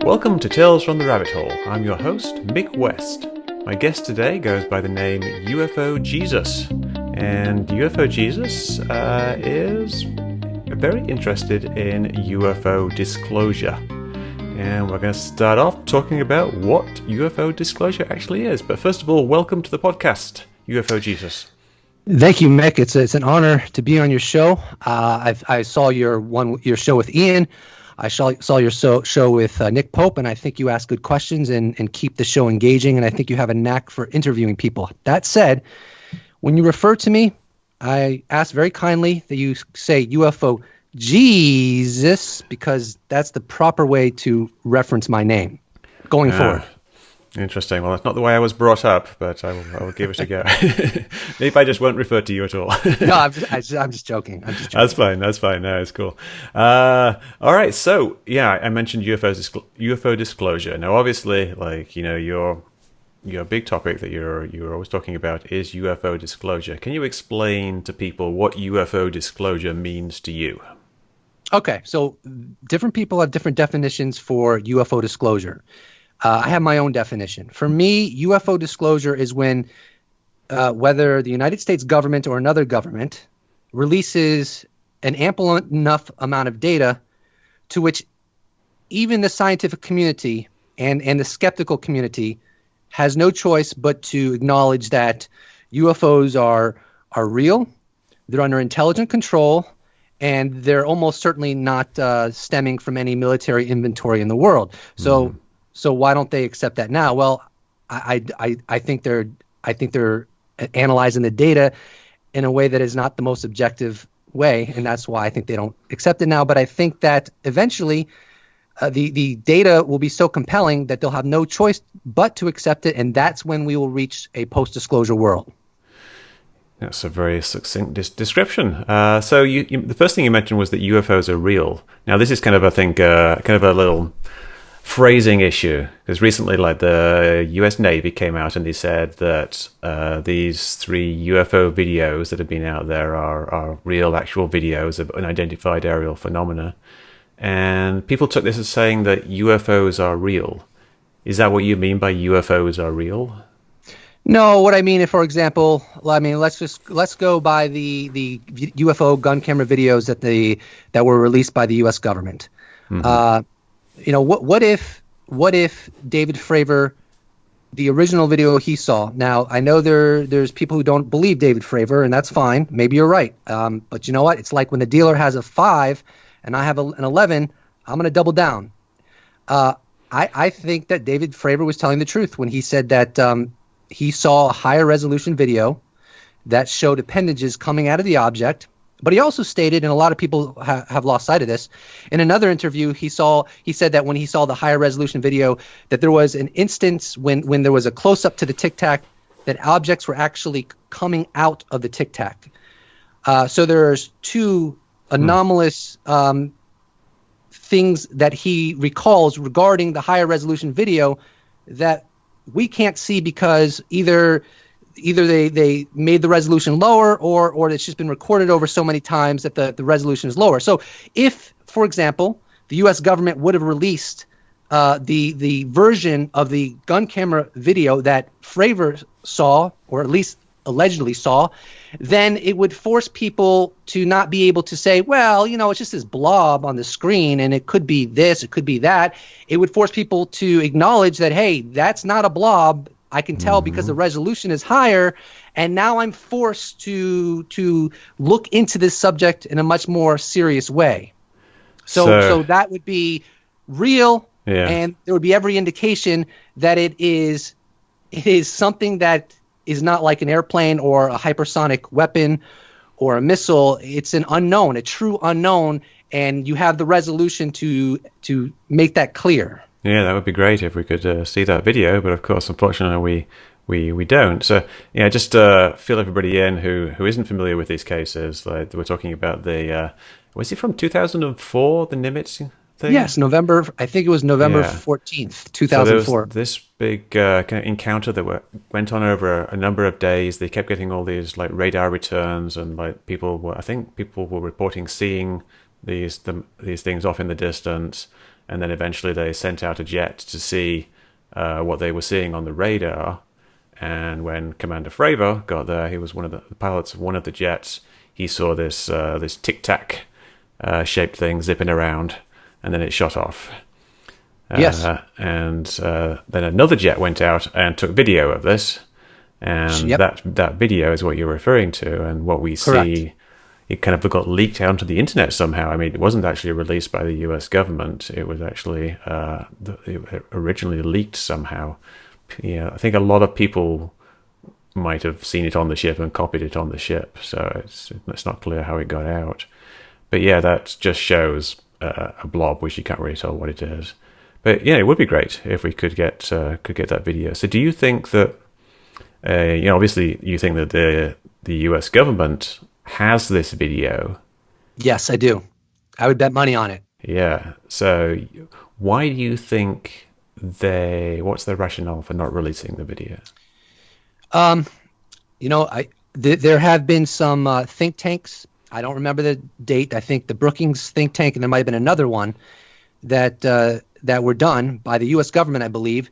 Welcome to Tales from the Rabbit Hole. I'm your host, Mick West. My guest today goes by the name UFO Jesus. And UFO Jesus is very interested in UFO disclosure. And we're going to start off talking about what UFO disclosure actually is. But first of all, welcome to the podcast, UFO Jesus. Thank you, Mick. It's an honor to be on your show. I saw your show with Ian. I saw your show with Nick Pope, and I think you ask good questions and keep the show engaging, and I think you have a knack for interviewing people. That said, when you refer to me, I ask very kindly that you say UFO Jesus, because that's the proper way to reference my name going forward. Interesting. Well, that's not the way I was brought up, but I will give it a go. Maybe I just won't refer to you at all. No, I'm just joking. That's fine. No, it's cool. All right. So, yeah, I mentioned UFO disclosure. Now, obviously, your big topic that you're always talking about is UFO disclosure. Can you explain to people what UFO disclosure means to you? Okay. So, different people have different definitions for UFO disclosure. I have my own definition. For me, UFO disclosure is when whether the United States government or another government releases an ample enough amount of data to which even the scientific community and the skeptical community has no choice but to acknowledge that UFOs are real, they're under intelligent control, and they're almost certainly not stemming from any military inventory in the world. So why don't they accept that now? Well, I think they're analyzing the data in a way that is not the most objective way, and that's why I think they don't accept it now. But I think that eventually the data will be so compelling that they'll have no choice but to accept it, and that's when we will reach a post-disclosure world. That's a very succinct description. So the first thing you mentioned was that UFOs are real. Now, this is kind of a little phrasing issue, because recently, the U.S. Navy came out and they said that these 3 UFO videos that have been out there are real, actual videos of unidentified aerial phenomena, and people took this as saying that UFOs are real. Is that what you mean by UFOs are real? No, what I mean, for example, let's go by the UFO gun camera videos that were released by the U.S. government. Mm-hmm. What if David Fravor, the original video he saw? Now, I know there's people who don't believe David Fravor, and that's fine. Maybe you're right. But you know what? It's like when the dealer has a 5 and I have an 11, I'm going to double down. I think that David Fravor was telling the truth when he said that he saw a higher resolution video that showed appendages coming out of the object. But he also stated, and a lot of people have lost sight of this, in another interview, he said that when he saw the higher resolution video, that there was an instance when there was a close-up to the Tic-Tac that objects were actually coming out of the Tic-Tac. So there's 2 anomalous things that he recalls regarding the higher resolution video that we can't see because either they made the resolution lower or it's just been recorded over so many times that the resolution is lower. So if, for example, the U.S. government would have released the version of the gun camera video that Fravor saw, or at least allegedly saw, then it would force people to not be able to say, well, it's just this blob on the screen and it could be this, it could be that. It would force people to acknowledge that, hey, that's not a blob. I can tell because the resolution is higher, and now I'm forced to look into this subject in a much more serious way. So that would be real, and there would be every indication that it is something that is not like an airplane or a hypersonic weapon or a missile. It's an unknown, a true unknown, and you have the resolution to make that clear. Yeah, that would be great if we could see that video, but of course, unfortunately, we don't. So, just fill everybody in who isn't familiar with these cases. Like we're talking about was it from 2004, the Nimitz thing? Yes, I think it was November 14th, 2004. So there was this big kind of encounter that went on over a number of days. They kept getting all these radar returns, and people were reporting seeing these things off in the distance. and then eventually they sent out a jet to see what they were seeing on the radar. And when Commander Fravor got there, he was one of the pilots of one of the jets. He saw this Tic-Tac shaped thing zipping around, and then it shot off. Yes. And then another jet went out and took video of this, and that video is what you're referring to, and what we see. It kind of got leaked out onto the internet somehow. I mean, it wasn't actually released by the U.S. government. It was actually it originally leaked somehow. Yeah, I think a lot of people might have seen it on the ship and copied it on the ship, so it's not clear how it got out. But yeah, that just shows a blob, which you can't really tell what it is. But yeah, it would be great if we could get that video. So, do you think that obviously you think that the U.S. government has this video? Yes, I do. I would bet money on it. Yeah. So, why do you think what's their rationale for not releasing the video? There have been some think tanks. I don't remember the date. I think the Brookings think tank, and there might have been another one that were done by the U.S. government, I believe,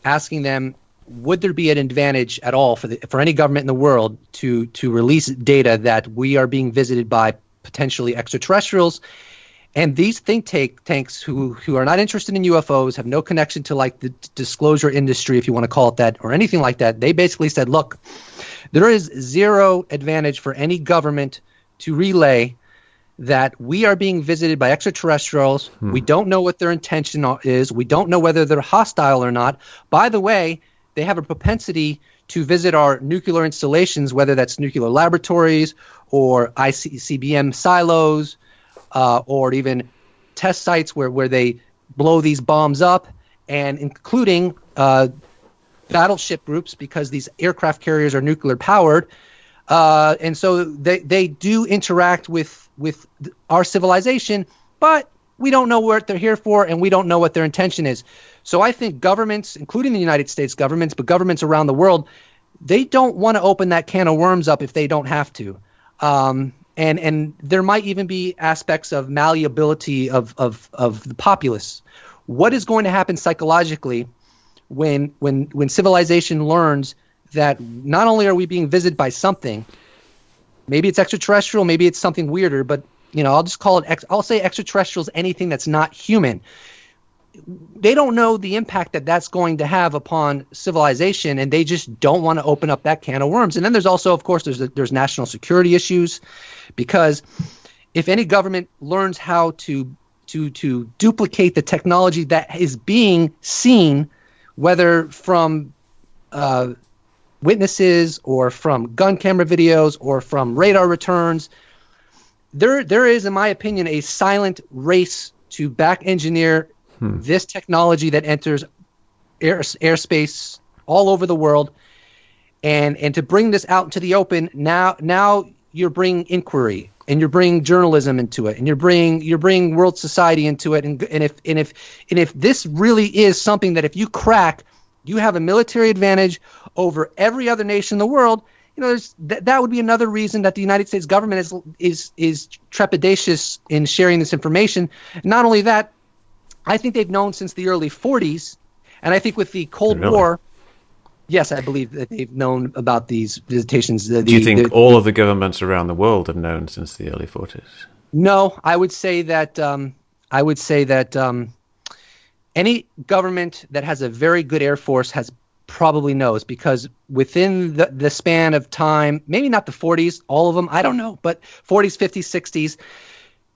asking them, would there be an advantage at all for any government in the world to release data that we are being visited by potentially extraterrestrials? And these think tanks who are not interested in UFOs, have no connection to like the disclosure industry, if you want to call it that, or anything like that, they basically said, look, there is zero advantage for any government to relay that we are being visited by extraterrestrials. We don't know what their intention is. We don't know whether they're hostile or not. By the way, they have a propensity to visit our nuclear installations, whether that's nuclear laboratories or ICBM silos, or even test sites where they blow these bombs up, and including battleship groups, because these aircraft carriers are nuclear powered. And so they do interact with our civilization, but we don't know what they're here for, and we don't know what their intention is. So I think governments, including the United States governments, but governments around the world, they don't want to open that can of worms up if they don't have to. And there might even be aspects of malleability of the populace. What is going to happen psychologically when civilization learns that not only are we being visited by something, maybe it's extraterrestrial, maybe it's something weirder, but I'll just call it I'll say extraterrestrials, anything that's not human. They don't know the impact that's going to have upon civilization, and they just don't want to open up that can of worms. And then there's also, of course, there's national security issues, because if any government learns how to duplicate the technology that is being seen, whether from witnesses or from gun camera videos or from radar returns, there is, in my opinion, a silent race to back engineer this technology that enters airspace all over the world, and to bring this out into the open. Now you're bringing inquiry, and you're bringing journalism into it, and you're bringing world society into it, and if this really is something that if you crack, you have a military advantage over every other nation in the world. That would be another reason that the United States government is trepidatious in sharing this information. Not only that, I think they've known since the early 40s, and I think with the Cold War, yes, I believe that they've known about these visitations. Do you think all of the governments around the world have known since the early 40s? No, I would say that any government that has a very good Air Force probably knows, because within the span of time, maybe not the 40s, all of them, I don't know, but 40s, 50s, 60s,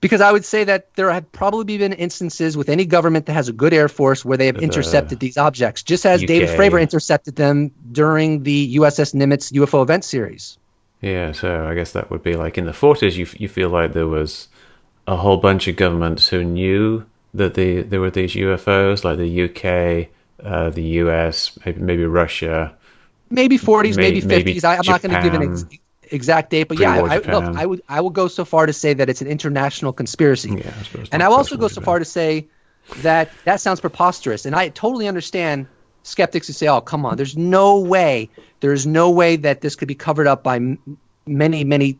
because I would say that there have probably been instances with any government that has a good Air Force where they have intercepted these objects, just as David Fravor intercepted them during the USS Nimitz UFO event series. Yeah, so I guess that would be like in the 40s, you feel like there was a whole bunch of governments who knew that there were these UFOs, like the UK, the US, maybe Russia. Maybe 40s, maybe 50s. I'm not going to give an exact date, but I will go so far to say that it's an international conspiracy. Yeah, and I will also go so far to say that sounds preposterous. And I totally understand skeptics who say, oh, come on, there's no way that this could be covered up by many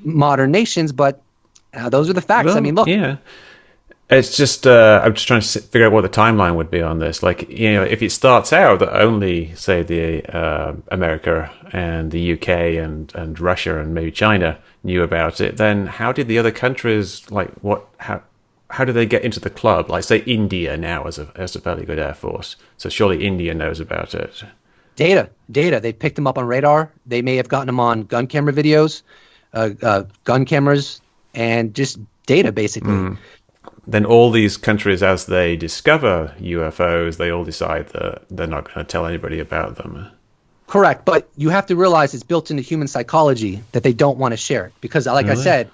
modern nations. But those are the facts. Well, I mean, look. Yeah. It's just I'm just trying to figure out what the timeline would be on this. Like, if it starts out that only, say, the America and the UK and Russia and maybe China knew about it, then how did the other countries, like, how do they get into the club? Like, say, India now has a fairly good air force, so surely India knows about it. Data. They picked them up on radar. They may have gotten them on gun camera videos, gun cameras, and just data, basically. Then all these countries, as they discover UFOs, they all decide that they're not going to tell anybody about them. Correct, but you have to realize it's built into human psychology that they don't want to share it because, like I said,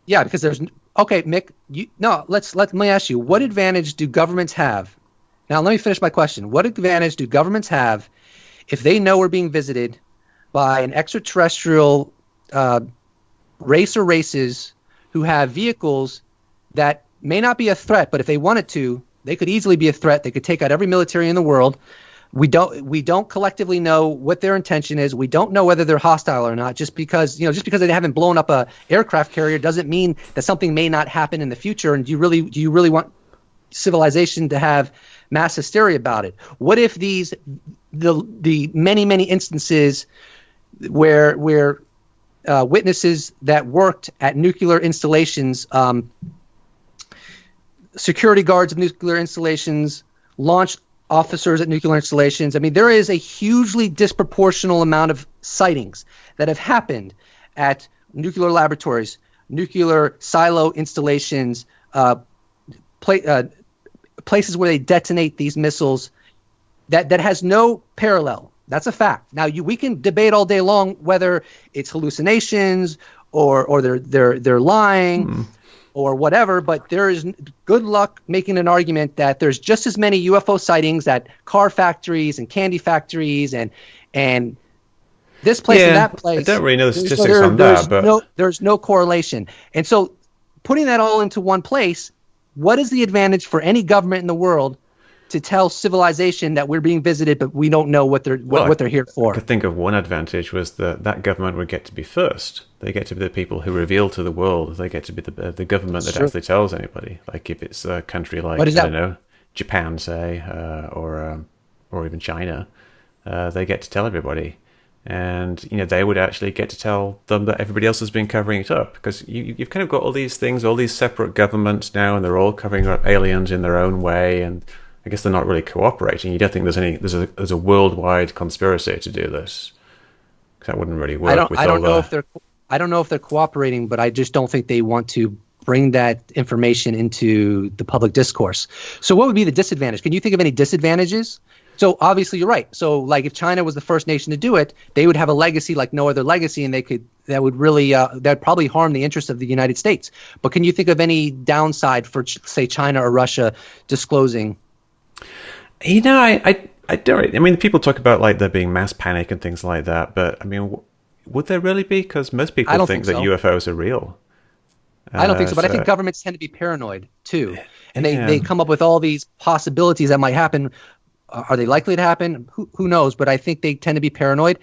because there's Mick. Let me ask you, what advantage do governments have? Now, let me finish my question. What advantage do governments have if they know we're being visited by an extraterrestrial race or races who have vehicles that may not be a threat, but if they wanted to, they could easily be a threat. They could take out every military in the world. We don't collectively know what their intention is. We don't know whether they're hostile or not. Just because they haven't blown up a aircraft carrier doesn't mean that something may not happen in the future. And do you really want civilization to have mass hysteria about it? What if the many instances where witnesses that worked at nuclear installations, security guards of nuclear installations, launch officers at nuclear installations. I mean, there is a hugely disproportional amount of sightings that have happened at nuclear laboratories, nuclear silo installations, places where they detonate these missiles that has no parallel. That's a fact. Now, we can debate all day long whether it's hallucinations or they're lying or whatever, but there is good luck making an argument that there's just as many UFO sightings at car factories and candy factories and this place and that place. I don't really know the statistics on that, but there's no correlation. And so putting that all into one place, what is the advantage for any government in the world to tell civilization that we're being visited, but we don't know what they're here for? I could think of one advantage was that government would get to be first. They get to be the people who reveal to the world. They get to be the government that actually tells anybody. Like if it's a country like, I don't know, Japan, say, or even China, they get to tell everybody. And they would actually get to tell them that everybody else has been covering it up, because you've kind of got all these things, all these separate governments now, and they're all covering up aliens in their own way, and I guess they're not really cooperating. You don't think there's a worldwide conspiracy to do this? Because that wouldn't really work. I don't know if they're cooperating, but I just don't think they want to bring that information into the public discourse. So what would be the disadvantage? Can you think of any disadvantages? So obviously you're right. So like if China was the first nation to do it, they would have a legacy like no other legacy, and that would probably harm the interests of the United States. But can you think of any downside for say China or Russia disclosing? I don't. I mean, people talk about like there being mass panic and things like that, but I mean, would there really be? Because most people think that UFOs are real. I don't think so, but I think governments tend to be paranoid too, and they come up with all these possibilities that might happen. Are they likely to happen? Who knows? But I think they tend to be paranoid.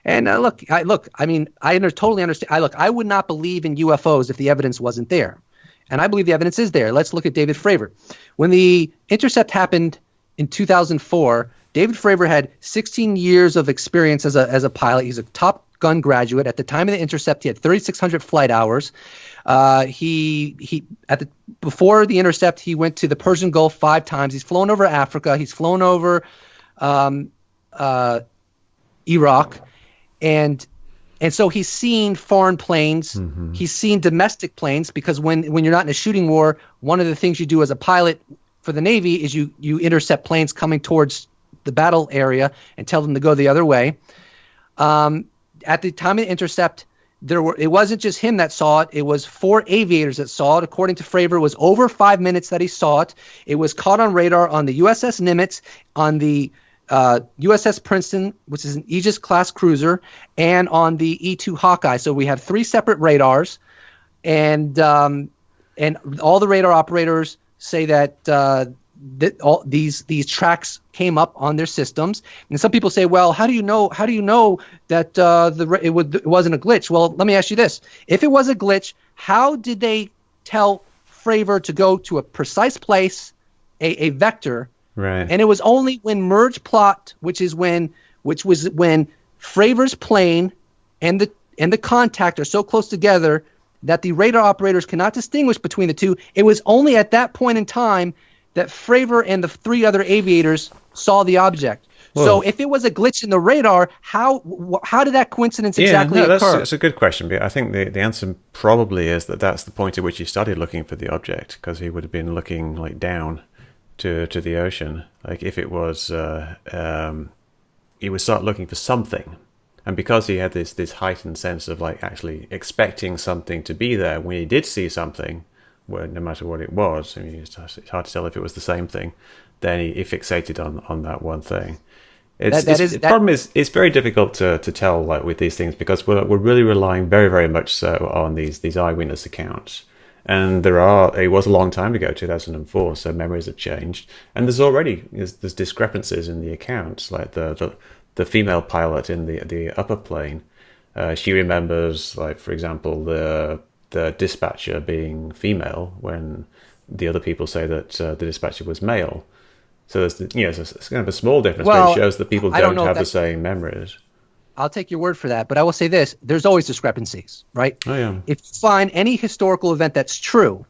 And I mean, I totally understand. I would not believe in UFOs if the evidence wasn't there, and I believe the evidence is there. Let's look at David Fravor. When the intercept happened in 2004, David Fravor had 16 years of experience as a pilot. He's a Top Gun graduate. At the time of the intercept, he had 3,600 flight hours. Before the intercept, he went to the Persian Gulf 5 times. He's flown over Africa. He's flown over Iraq, and so he's seen foreign planes. Mm-hmm. He's seen domestic planes, because when you're not in a shooting war, one of the things you do as a pilot for the Navy is you intercept planes coming towards the battle area and tell them to go the other way. At the time of the intercept, it wasn't just him that saw it. It was 4 aviators that saw it. According to Fravor, it was over 5 minutes that he saw it. It was caught on radar on the USS Nimitz, on the USS Princeton, which is an Aegis-class cruiser, and on the E-2 Hawkeye. So we have 3 separate radars, and all the radar operators say that all these tracks came up on their systems. And some people say, well, how do you know that it wasn't a glitch? Well, let me ask you this. If it was a glitch, how did they tell Fravor to go to a precise place, a vector, Right. and it was only when merge plot, which was when Fravor's plane and the contact are so close together that the radar operators cannot distinguish between the two. It was only at that point in time that Fravor and the 3 other aviators saw the object. Whoa. So if it was a glitch in the radar, how did that coincidence exactly occur? That's a good question. But I think the answer probably is that's the point at which he started looking for the object, because he would have been looking like down to the ocean. Like if it was, he would start looking for something. And because he had this heightened sense of like actually expecting something to be there, when he did see something, well, no matter what it was, I mean, it's hard to tell if it was the same thing, then he fixated on that one thing. The problem is it's very difficult to tell like with these things, because we're really relying very, very much so on these eyewitness accounts. And it was a long time ago, 2004, so memories have changed. And there's discrepancies in the accounts, like the female pilot in the upper plane, she remembers, like, for example, the dispatcher being female when the other people say that the dispatcher was male. So it's kind of a small difference, but it shows that people don't have the same memories. I'll take your word for that, but I will say this: there's always discrepancies, right? Oh yeah. If you find any historical event that's true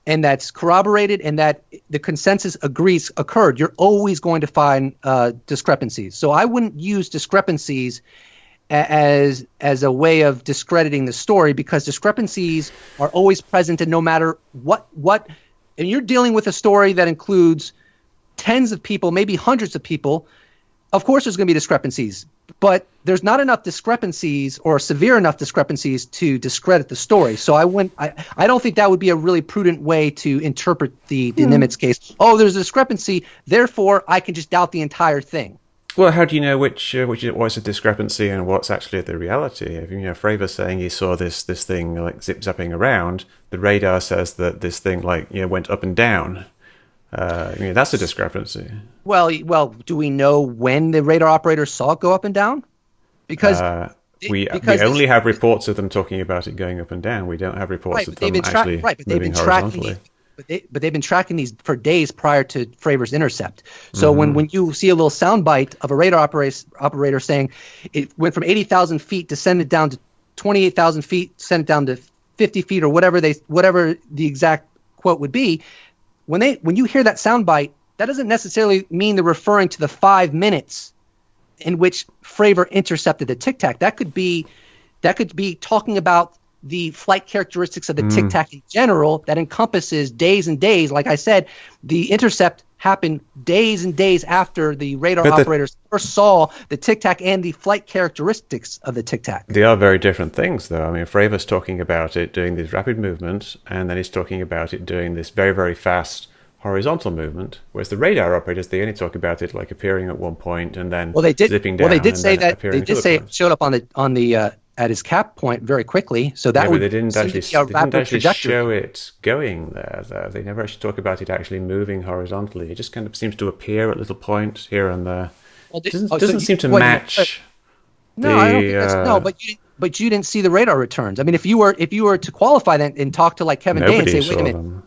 and that's corroborated and that the consensus agrees occurred, you're always going to find discrepancies. So I wouldn't use discrepancies as a way of discrediting the story, because discrepancies are always present, and no matter what, and you're dealing with a story that includes tens of people, maybe hundreds of people, of course there's going to be discrepancies, but there's not enough discrepancies or severe enough discrepancies to discredit the story. So I don't think that would be a really prudent way to interpret the Nimitz case. Oh, there's a discrepancy, therefore I can just doubt the entire thing. Well, how do you know what's a discrepancy and what's actually the reality? If Fravor saying he saw this thing like zip-zapping around, the radar says that this thing went up and down. That's a discrepancy. Well, do we know when the radar operators saw it go up and down? Because we only have reports of them talking about it going up and down. We don't have reports of them actually moving horizontally. But they've been tracking these for days prior to Fravor's intercept. So when you see a little soundbite of a radar operator saying it went from 80,000 feet, descended down to 28,000 feet, descended down to 50 feet, or whatever the exact quote would be, when you hear that soundbite, that doesn't necessarily mean they're referring to the 5 minutes in which Fravor intercepted the Tic-Tac. That could be talking about the flight characteristics of the Tic-Tac in general that encompasses days and days. Like I said, the intercept happened days and days after the radar operators first saw the Tic-Tac and the flight characteristics of the Tic-Tac. They are very different things, though. I mean, Fravor's talking about it doing these rapid movements, and then he's talking about it doing this very, very fast horizontal movement, whereas the radar operators, they only talk about it like appearing at one point and then zipping down. Well, they did say that it showed up on the at his cap point very quickly. So that they didn't actually show it going there, though. They never actually talk about it actually moving horizontally. It just kind of seems to appear at little points here and there. Well, it doesn't seem to match. No, I don't think that's but you didn't see the radar returns. I mean, if you were to qualify that and talk to like Kevin Day and say, wait a minute,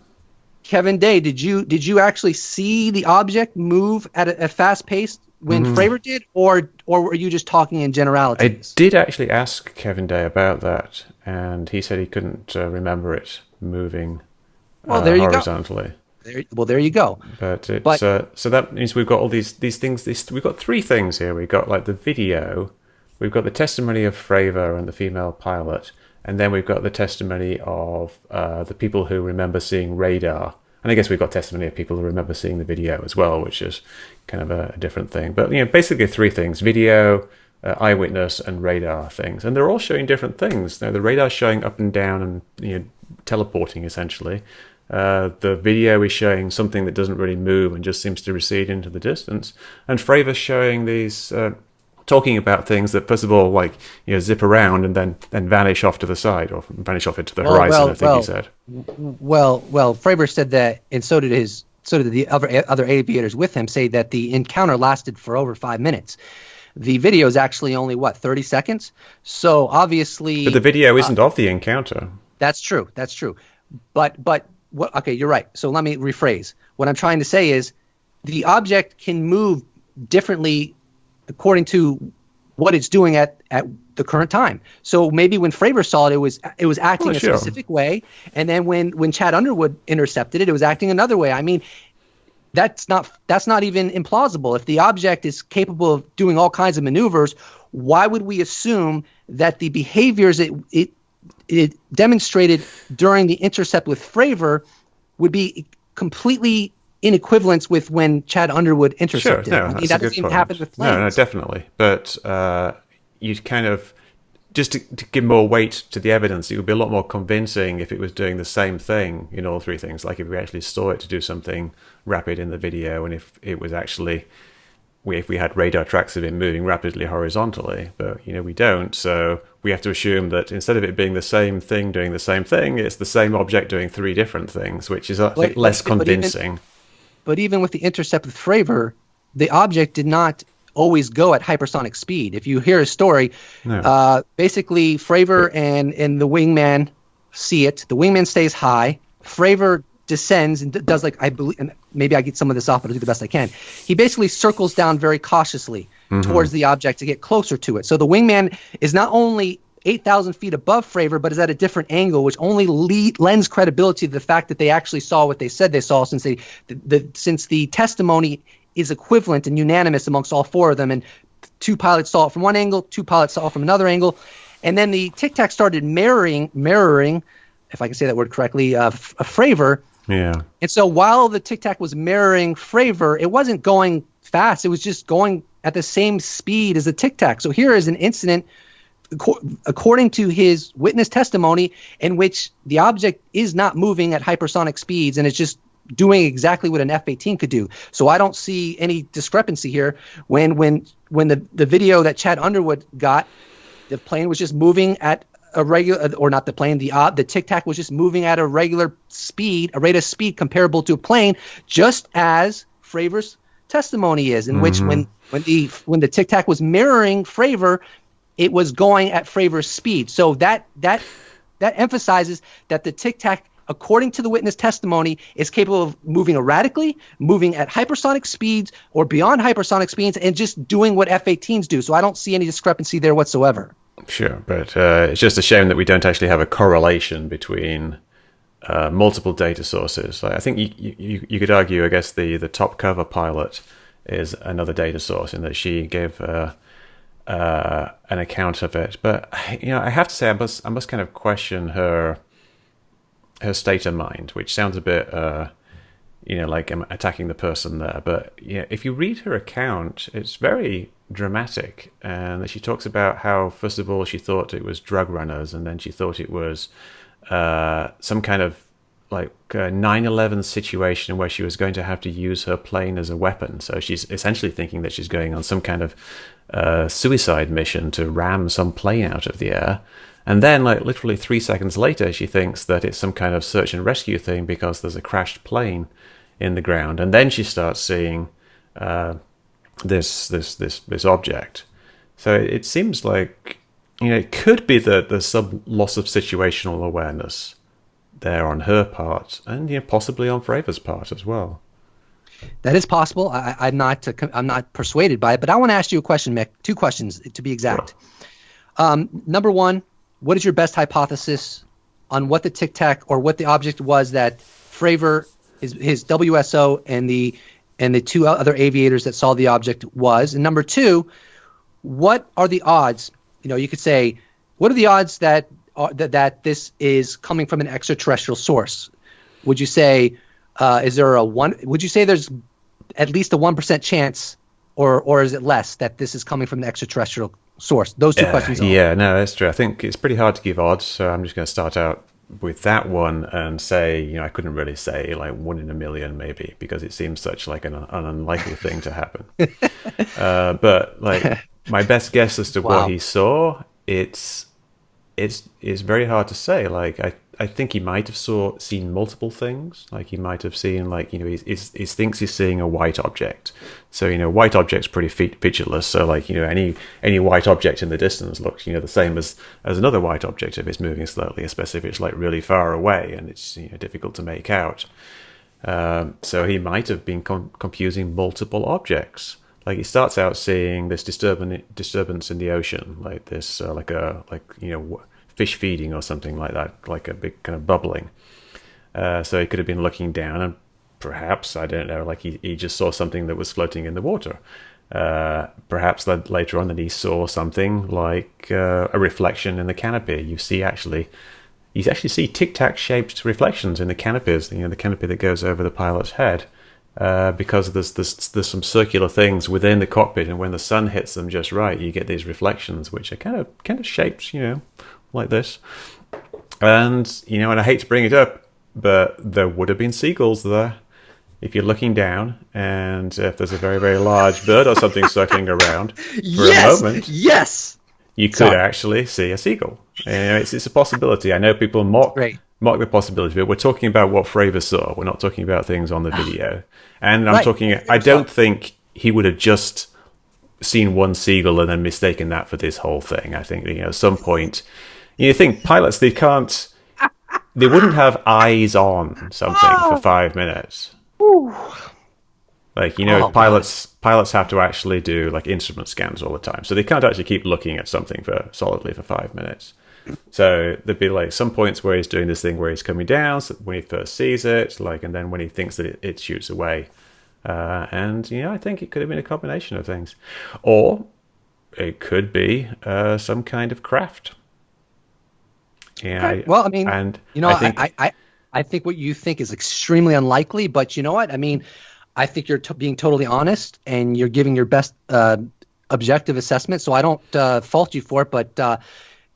Kevin Day, did you actually see the object move at a fast pace when Fravor did, or were you just talking in generalities? I did actually ask Kevin Day about that, and he said he couldn't remember it moving horizontally. There you go. But so that means we've got all these things. We've got 3 things here. We've got like the video, we've got the testimony of Fravor and the female pilot, and then we've got the testimony of the people who remember seeing radar. And I guess we've got testimony of people who remember seeing the video as well, which is kind of a different thing. But basically 3 things: video, eyewitness, and radar things. And they're all showing different things. Now, the radar's showing up and down and teleporting essentially. The video is showing something that doesn't really move and just seems to recede into the distance. And Fravor's showing these talking about things that first of all zip around and then vanish off to the side or vanish off into the horizon. I think he said. Well, Fravor said that, and so did the other aviators with him say that the encounter lasted for over 5 minutes. The video is actually only 30 seconds. So obviously, but the video isn't of the encounter. That's true. But Okay, you're right. So let me rephrase. What I'm trying to say is the object can move differently according to what it's doing at the current time. So maybe when Fravor saw it, it was acting a specific way, and then when Chad Underwood intercepted it, it was acting another way. I mean, that's not even implausible. If the object is capable of doing all kinds of maneuvers, why would we assume that the behaviors it demonstrated during the intercept with Fravor would be completely in equivalence with when Chad Underwood intercepted? Sure, no, I mean, that doesn't even happen with planes. No, definitely. But you'd kind of, just to give more weight to the evidence, it would be a lot more convincing if it was doing the same thing in all three things. Like if we actually saw it to do something rapid in the video, and if it was actually, if we had radar tracks of it moving rapidly horizontally, but we don't. So we have to assume that instead of it being the same thing doing the same thing, it's the same object doing three different things, which is I think less convincing. But even with the intercept with Fravor, the object did not always go at hypersonic speed. If you hear a story, basically Fravor and the wingman see it. The wingman stays high. Fravor descends and does, like, I believe, and maybe I get some of this off, but I'll do the best I can. He basically circles down very cautiously towards the object to get closer to it. So the wingman is not only 8,000 feet above Fravor, but is at a different angle, which only lends credibility to the fact that they actually saw what they said they saw, since since the testimony is equivalent and unanimous amongst all four of them, and two pilots saw it from one angle, two pilots saw it from another angle, and then the Tic-Tac started mirroring, if I can say that word correctly, Fravor. Yeah. And so while the Tic-Tac was mirroring Fravor, it wasn't going fast. It was just going at the same speed as the Tic-Tac. So here is an incident, according to his witness testimony, in which the object is not moving at hypersonic speeds, and it's just doing exactly what an F-18 could do. So I don't see any discrepancy here. When the video that Chad Underwood got, the plane was just moving at a regular, or not the plane, the Tic-Tac was just moving at a regular speed, a rate of speed comparable to a plane, just as Fravor's testimony is, in which when the Tic-Tac was mirroring Fravor, it was going at Fravor's speed. So that emphasizes that the Tic-Tac, according to the witness testimony, is capable of moving erratically, moving at hypersonic speeds or beyond hypersonic speeds, and just doing what F-18s do. So I don't see any discrepancy there whatsoever. Sure, but it's just a shame that we don't actually have a correlation between multiple data sources. I think you could argue, I guess, the top cover pilot is another data source in that she gave an account of it. But I have to say, I must kind of question her state of mind, which sounds a bit like I'm attacking the person there. But if you read her account, it's very dramatic, and she talks about how, first of all, she thought it was drug runners, and then she thought it was some kind of like 9/11 situation where she was going to have to use her plane as a weapon. So she's essentially thinking that she's going on some kind of suicide mission to ram some plane out of the air. And then, like, literally 3 seconds later, she thinks that it's some kind of search and rescue thing because there's a crashed plane in the ground. And then she starts seeing this object. So it seems like it could be the some loss of situational awareness there on her part, and possibly on Fravor's part as well. That is possible. I'm not persuaded by it, but I want to ask you a question, Mick. Two questions to be exact. Sure. Number one, what is your best hypothesis on what the Tic-Tac or what the object was that Fravor, his WSO, and the two other aviators that saw the object was? And number two, what are the odds? You could say, what are the odds that this is coming from an extraterrestrial source? Would you say, is there a one? Would you say there's at least a 1% chance, or is it less, that this is coming from an extraterrestrial source? Those two questions. Yeah, no, that's true. I think it's pretty hard to give odds, so I'm just going to start out with that one and say, I couldn't really say, like 1 in a million maybe, because it seems such like an unlikely thing to happen. But like my best guess as to what he saw, it's very hard to say. Like I think he might have seen multiple things. Like he might have seen, like, you know, he thinks he's seeing a white object. So, you know, white object's pretty featureless. So, like, you know, any white object in the distance looks, you know, the same as another white object if it's moving slowly, especially if it's like really far away and it's, you know, difficult to make out. So he might have been confusing multiple objects. Like he starts out seeing this disturbance in the ocean, like this, like you know, fish feeding or something like that, like a big kind of bubbling. So he could have been looking down and perhaps, I don't know, like he just saw something that was floating in the water. Perhaps later on that he saw something like a reflection in the canopy. You actually see Tic-Tac shaped reflections in the canopies, you know, the canopy that goes over the pilot's head. Because there's some circular things within the cockpit, and when the sun hits them just right, you get these reflections, which are kind of shaped, you know, like this. And, you know, and I hate to bring it up, but there would have been seagulls there. If you're looking down, and if there's a very, very large bird or something circling around for a moment, you could actually see a seagull. You know, it's a possibility. I know people mock the possibility, but we're talking about what Fravor saw. We're not talking about things on the video. And I don't think he would have just seen one seagull and then mistaken that for this whole thing. I think, you know, at some point, you think pilots, they wouldn't have eyes on something for 5 minutes. Ooh. Like, you know, pilots have to actually do like instrument scans all the time. So they can't actually keep looking at something solidly for 5 minutes. So there'd be like some points where he's doing this thing where he's coming down, so when he first sees it, like, and then when he thinks that it shoots away. And, you know, I think it could have been a combination of things. Or it could be some kind of craft. Yeah. Okay. Well, I mean, and, you know, I think what you think is extremely unlikely, but you know what? I mean, I think you're being totally honest and you're giving your best objective assessment. So I don't fault you for it, but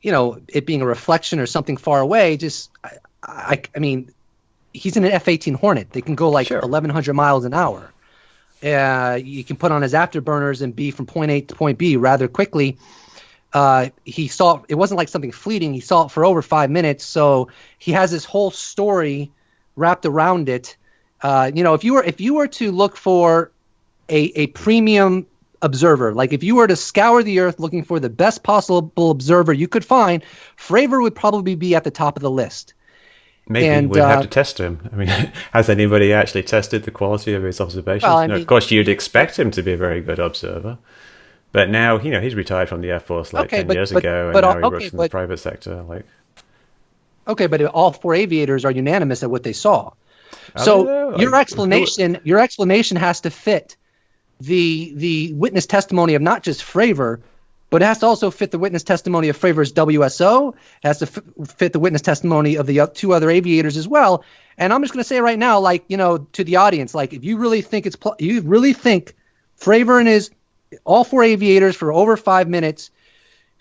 you know, it being a reflection or something far away, just I mean, he's in an F-18 Hornet. They can go like 1,100 miles an hour. You can put on his afterburners and be from point A to point B rather quickly. He saw it wasn't like something fleeting. He saw it for over 5 minutes, so he has this whole story wrapped around it. You know, if you were to look for a premium observer, like if you were to scour the earth looking for the best possible observer you could find, Fravor would probably be at the top of the list. Maybe we'd have to test him. I mean, has anybody actually tested the quality of his observations? Well, no, of course, you'd expect him to be a very good observer. But now, you know, he's retired from the Air Force 10 years ago, and now he works in the private sector. Like, okay, but all four aviators are unanimous at what they saw. So your explanation has to fit the witness testimony of not just Fravor, but it has to also fit the witness testimony of Fravor's WSO. It has to fit the witness testimony of the two other aviators as well. And I'm just going to say right now, like, you know, to the audience, like, if you really think you really think Fravor and all four aviators for over 5 minutes,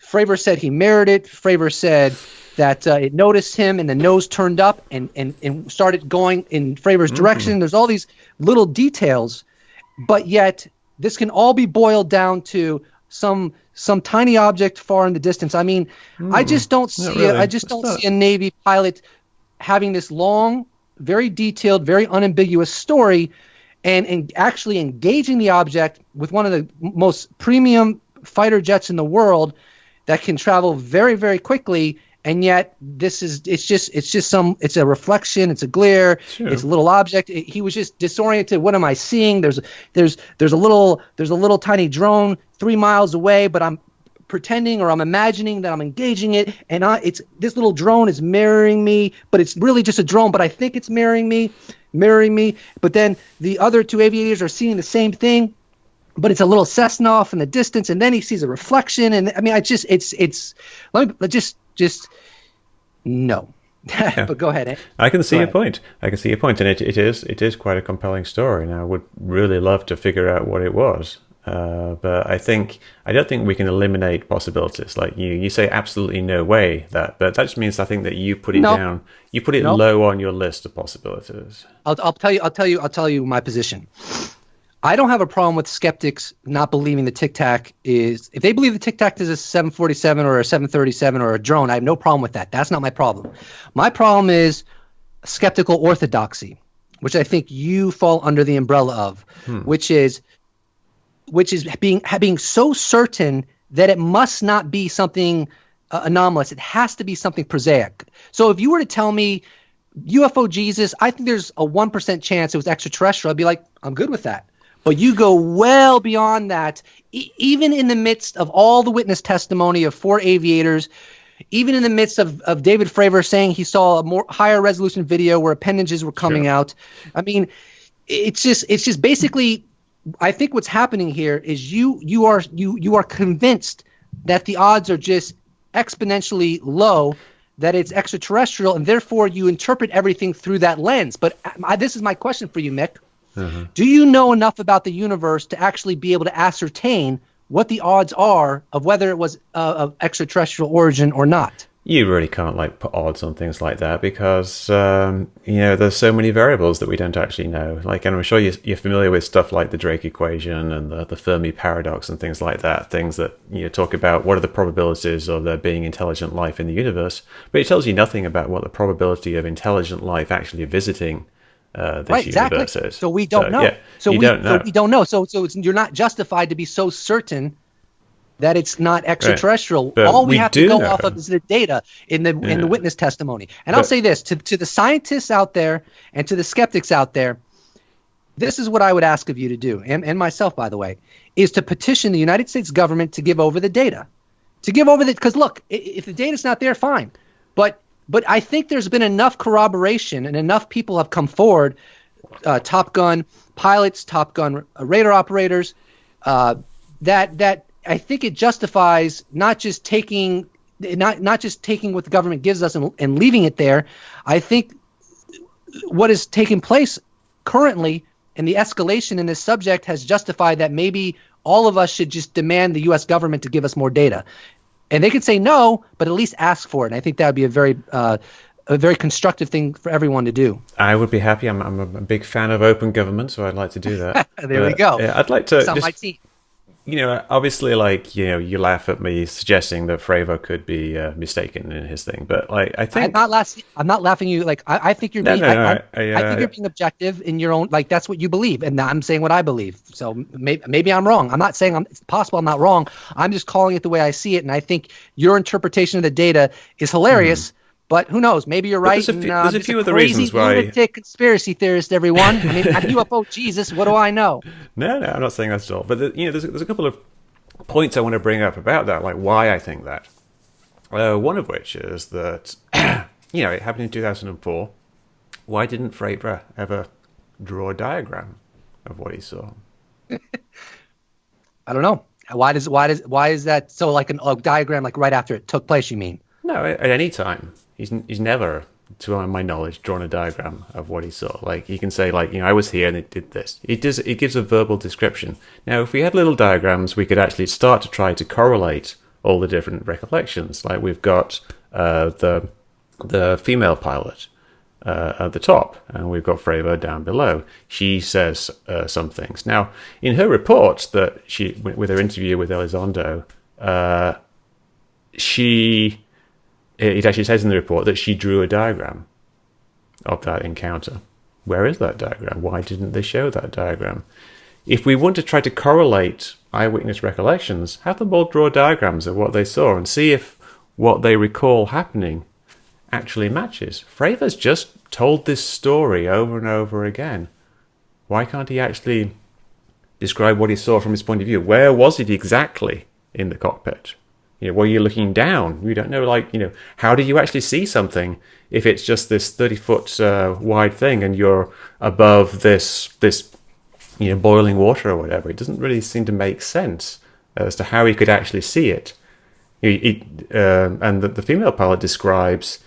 Fravor said he mirrored it. Fravor said that it noticed him and the nose turned up and started going in Fravor's direction. There's all these little details, but yet this can all be boiled down to some tiny object far in the distance. I mean, I just don't see see a Navy pilot having this long, very detailed, very unambiguous story and actually engaging the object with one of the most premium fighter jets in the world that can travel very, very quickly. And yet it's a reflection, it's a glare, it's a little object. He was just disoriented. What am I seeing? There's a little tiny drone 3 miles away, but I'm pretending or I'm imagining that I'm engaging it, and this little drone is mirroring me, but it's really just a drone, but I think it's mirroring me. But then the other two aviators are seeing the same thing, but it's a little Cessna off in the distance, and then he sees a reflection, and I mean, no. Yeah. But go ahead. I can see your point. And it is quite a compelling story. And I would really love to figure out what it was. But I don't think we can eliminate possibilities. Like you say, absolutely no way. But that just means I think that you put it down. You put it low on your list of possibilities. I'll tell you my position. I don't have a problem with skeptics not believing the Tic-Tac is, if they believe the Tic-Tac is a 747 or a 737 or a drone, I have no problem with that. That's not my problem. My problem is skeptical orthodoxy, which I think you fall under the umbrella of, which is being so certain that it must not be something anomalous. It has to be something prosaic. So if you were to tell me UFO Jesus, I think there's a 1% chance it was extraterrestrial, I'd be like, I'm good with that. But you go well beyond that, even in the midst of all the witness testimony of 4 aviators, even in the midst of David Fravor saying he saw a more higher resolution video where appendages were coming out. I mean, it's just basically, I think what's happening here is you are convinced that the odds are just exponentially low, that it's extraterrestrial, and therefore you interpret everything through that lens. But this is my question for you, Mick. Do you know enough about the universe to actually be able to ascertain what the odds are of whether it was of extraterrestrial origin or not? You really can't put odds on things like that because there's so many variables that we don't actually know. And I'm sure you're familiar with stuff like the Drake equation and the Fermi paradox and things like that. Things that talk about what are the probabilities of there being intelligent life in the universe, but it tells you nothing about what the probability of intelligent life actually visiting this universe is. So we don't know. Yeah, so we don't know. So you're not justified to be so certain that it's not extraterrestrial. Right. All we have to go off of is the data in the witness testimony. And I'll say this to the scientists out there and to the skeptics out there, this is what I would ask of you to do, and myself, by the way, is to petition the United States government to give over the data. Because look, if the data's not there, fine. But I think there's been enough corroboration and enough people have come forward, Top Gun pilots, Top Gun radar operators, that I think it justifies not just taking what the government gives us and leaving it there. I think what is taking place currently and the escalation in this subject has justified that maybe all of us should just demand the U.S. government to give us more data. And they could say no, but at least ask for it. And I think that would be a very constructive thing for everyone to do. I would be happy. I'm a big fan of open government, so I'd like to do that. There we go. Yeah, I'd like to. On my team. Obviously, you laugh at me suggesting that Fravor could be mistaken in his thing, but I think I'm not laughing at you. I think you're being. I think you're being objective in your own. That's what you believe, and I'm saying what I believe. So maybe I'm wrong. I'm not saying it's possible I'm not wrong. I'm just calling it the way I see it, and I think your interpretation of the data is hilarious. But who knows? Maybe you're right. There's a few of the crazy reasons why. Lunatic conspiracy theorist, everyone. I mean, I'm UFO Jesus. What do I know? No, I'm not saying that at all. But there's a couple of points I want to bring up about that, like why I think that. One of which is that it happened in 2004. Why didn't Fravor ever draw a diagram of what he saw? I don't know. Why is that so? A diagram right after it took place? You mean? No, at any time. He's never, to my knowledge, drawn a diagram of what he saw. He can say, I was here and it did this. It gives a verbal description. Now, if we had little diagrams, we could actually start to try to correlate all the different recollections. We've got the female pilot at the top, and we've got Fravor down below. She says some things. Now, in her report that with her interview with Elizondo, it actually says in the report that she drew a diagram of that encounter. Where is that diagram? Why didn't they show that diagram? If we want to try to correlate eyewitness recollections, have them all draw diagrams of what they saw and see if what they recall happening actually matches. Fravor's just told this story over and over again. Why can't he actually describe what he saw from his point of view? Where was it exactly in the cockpit? Were you looking down? We don't know, how do you actually see something if it's just this 30-foot wide thing and you're above this boiling water or whatever? It doesn't really seem to make sense as to how he could actually see it. And the female pilot describes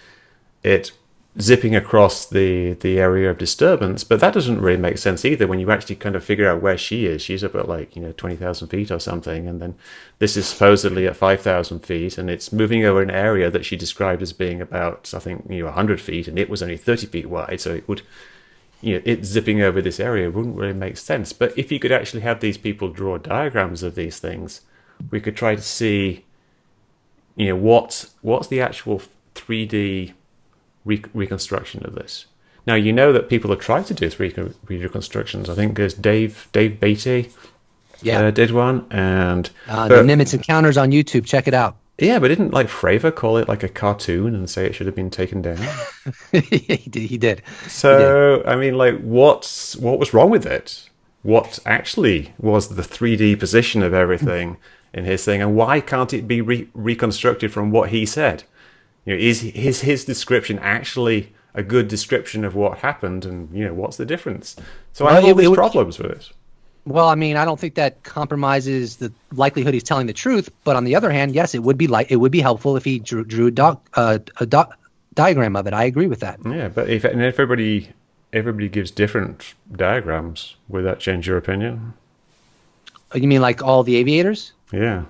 it zipping across the area of disturbance, but that doesn't really make sense either when you actually kind of figure out where she is. She's up at 20,000 feet or something, and then this is supposedly at 5,000 feet, and it's moving over an area that she described as being about, I think, 100 feet, and it was only 30 feet wide, so it would, it zipping over this area wouldn't really make sense. But if you could actually have these people draw diagrams of these things, we could try to see, what's the actual 3D reconstruction of this. Now, that people have tried to do 3D reconstructions. I think there's Dave Beatty did one, and the Nimitz Encounters on YouTube. Check it out. Yeah, but didn't Fravor call it like a cartoon and say it should have been taken down? He did. So, I mean, what was wrong with it? What actually was the 3D position of everything in his thing, and why can't it be reconstructed from what he said? Is his description actually a good description of what happened, and what's the difference? So I have all these problems with it. Well, I mean, I don't think that compromises the likelihood he's telling the truth. But on the other hand, yes, it would be helpful if he drew a diagram of it. I agree with that. Yeah, but if everybody gives different diagrams, would that change your opinion? You mean like all the aviators? Yeah.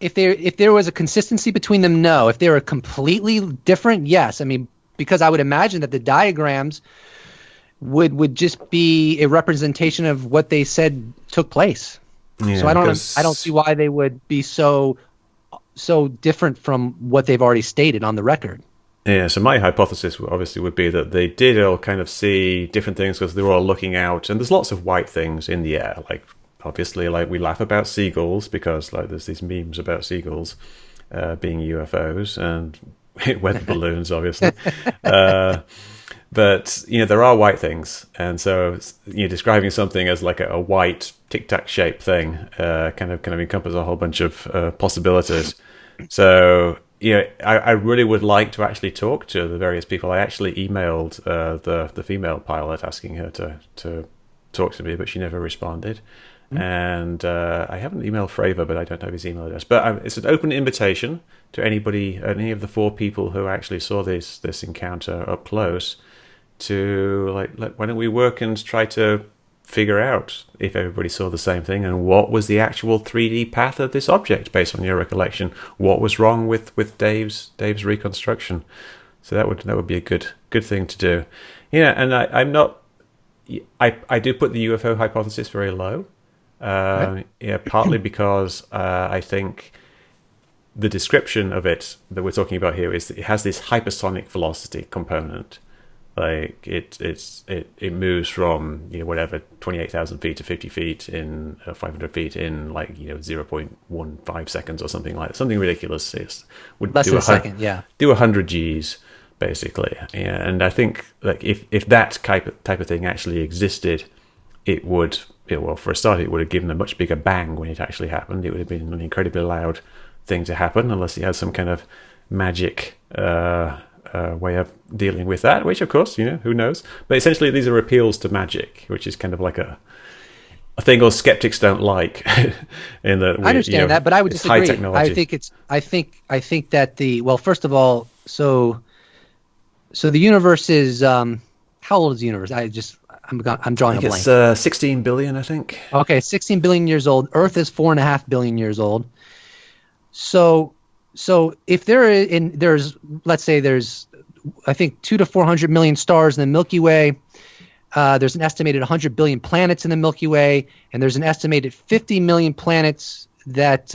If there was a consistency between them, no. If they were completely different, yes. I mean, because I would imagine that the diagrams would just be a representation of what they said took place. Yeah, so I don't see why they would be so different from what they've already stated on the record. Yeah, so my hypothesis obviously would be that they did all kind of see different things because they were all looking out, and there's lots of white things in the air. Obviously, we laugh about seagulls because there's these memes about seagulls being UFOs and weather balloons, obviously. But there are white things, and so describing something as like a white Tic-Tac shaped thing kind of encompasses a whole bunch of possibilities. So I really would like to actually talk to the various people. I actually emailed the female pilot asking her to talk to me, but she never responded. Mm-hmm. And I haven't emailed Fravor, but I don't have his email address. But it's an open invitation to anybody, any of the 4 people who actually saw this encounter up close, to why don't we work and try to figure out if everybody saw the same thing, and what was the actual 3D path of this object based on your recollection. What was wrong with Dave's reconstruction? So that would be a good thing to do. And I'm not. I do put the UFO hypothesis very low. Partly because I think the description of it that we're talking about here is that it has this hypersonic velocity component. It moves from 28,000 feet to 50 feet in 500 feet in 0.15 seconds or something like that. Something ridiculous. Would less than a second. Yeah, do 100 Gs basically. Yeah, and I think if that type of thing actually existed, it would. Well, for a start, it would have given a much bigger bang when it actually happened. It would have been an incredibly loud thing to happen, unless it has some kind of magic way of dealing with that, which, of course, who knows. But essentially, these are appeals to magic, which is kind of like a thing all skeptics don't like. I understand that, but I would disagree. High technology. I think that first of all, so the universe is how old is the universe? I'm drawing a blank. It's 16 billion, I think. Okay, 16 billion years old. Earth is 4.5 billion years old. So if there's let's say there's I think 200 to 400 million stars in the Milky Way. There's an estimated 100 billion planets in the Milky Way, and there's an estimated 50 million planets that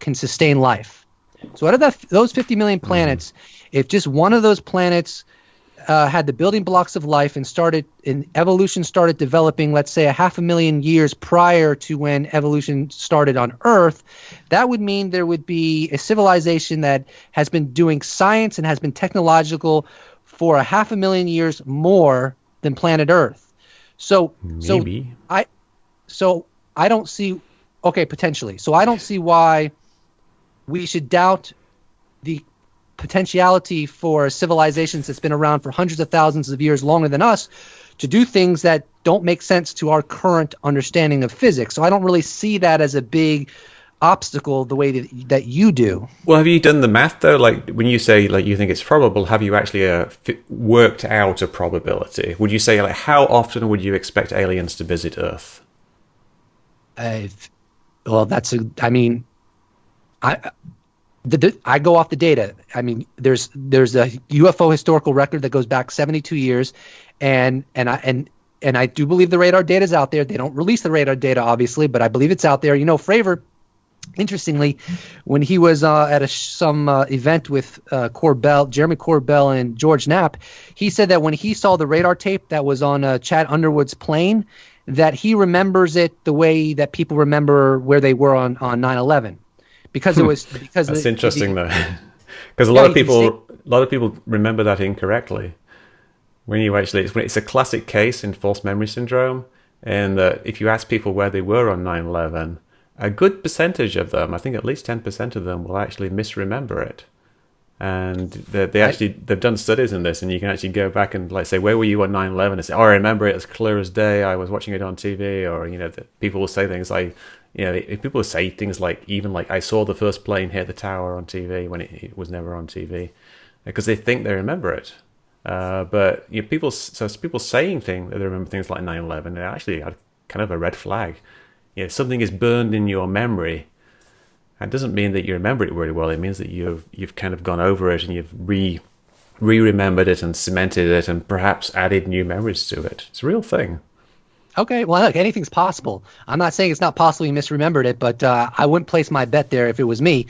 can sustain life. So out of those 50 million planets, if just one of those planets had the building blocks of life and evolution started developing, let's say 500,000 years prior to when evolution started on Earth, that would mean there would be a civilization that has been doing science and has been technological for 500,000 years more than planet Earth. So I don't see, potentially. So I don't see why we should doubt the potentiality for civilizations that's been around for hundreds of thousands of years longer than us to do things that don't make sense to our current understanding of physics. So I don't really see that as a big obstacle the way that you do. Well, have you done the math though? When you say you think it's probable, have you actually worked out a probability? Would you say how often would you expect aliens to visit Earth? I go off the data. I mean, there's a UFO historical record that goes back 72 years, and I do believe the radar data is out there. They don't release the radar data, obviously, but I believe it's out there. You know, Fravor, interestingly, when he was at some event with Jeremy Corbell and George Knapp, he said that when he saw the radar tape that was on Chad Underwood's plane, that he remembers it the way that people remember where they were on 9/11. Because that's interesting though, because a lot of people remember that incorrectly. When you actually, it's a classic case in false memory syndrome, and if you ask people where they were on 9/11, a good percentage of them, I think at least 10% of them, will actually misremember it. And they've done studies in this, and you can actually go back and like say, where were you on 9/11? And say, oh, I remember it as clear as day. I was watching it on TV. Or people will say things like, people say things like, even like, I saw the first plane hit the tower on TV when it was never on TV, because they think they remember it. But people saying things that they remember things like 9/11, they're actually kind of a red flag. Something is burned in your memory. It doesn't mean that you remember it really well. It means that you've kind of gone over it and you've re-remembered it and cemented it and perhaps added new memories to it. It's a real thing. Okay, well, look, anything's possible. I'm not saying it's not possible you misremembered it, but I wouldn't place my bet there if it was me.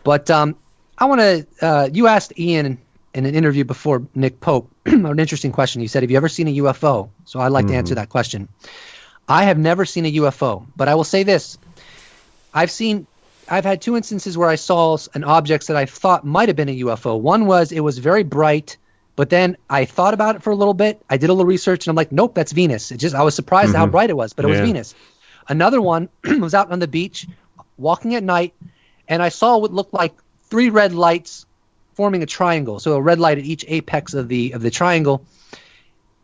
But I want to. You asked Ian in an interview before, Nick Pope, an interesting question. You said, "Have you ever seen a UFO?" So I'd like to answer that question. I have never seen a UFO, but I will say this: I've had two instances where I saw an object that I thought might have been a UFO. One was it was very bright, but then I thought about it for a little bit. I did a little research, and I'm like, nope, that's Venus. I was surprised at how bright it was, but it was Venus. Another one was out on the beach, walking at night, and I saw what looked like 3 red lights forming a triangle. So a red light at each apex of the triangle.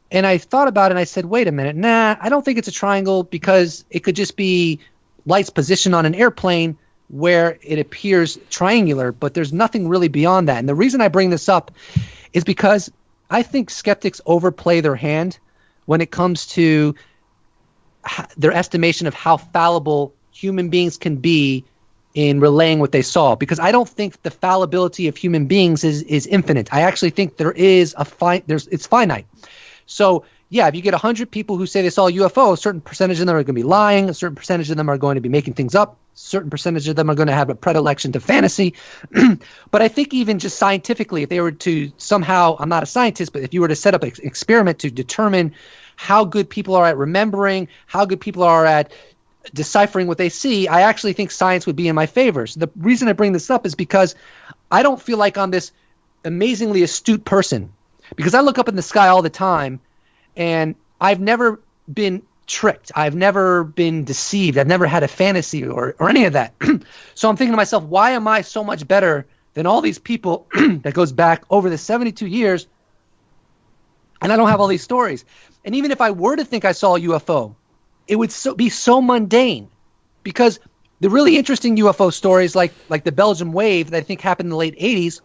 And I thought about it, and I said, wait a minute. Nah, I don't think it's a triangle, because it could just be lights positioned on an airplane where it appears triangular, but there's nothing really beyond that. And the reason I bring this up is because I think skeptics overplay their hand when it comes to their estimation of how fallible human beings can be in relaying what they saw, because I don't think the fallibility of human beings is infinite. I actually think it's finite. So yeah, if you get 100 people who say they saw a UFO, a certain percentage of them are going to be lying, a certain percentage of them are going to be making things up, a certain percentage of them are going to have a predilection to fantasy. But I think even just scientifically, if they were to somehow, I'm not a scientist, but if you were to set up an experiment to determine how good people are at remembering, how good people are at deciphering what they see, I actually think science would be in my favor. So the reason I bring this up is because I don't feel like I'm this amazingly astute person, because I look up in the sky all the time, and I've never been tricked. I've never been deceived. I've never had a fantasy or any of that. So I'm thinking to myself, why am I so much better than all these people that goes back over the 72 years, and I don't have all these stories? And even if I were to think I saw a UFO, it would be so mundane, because the really interesting UFO stories like the Belgium wave that I think happened in the late 80s,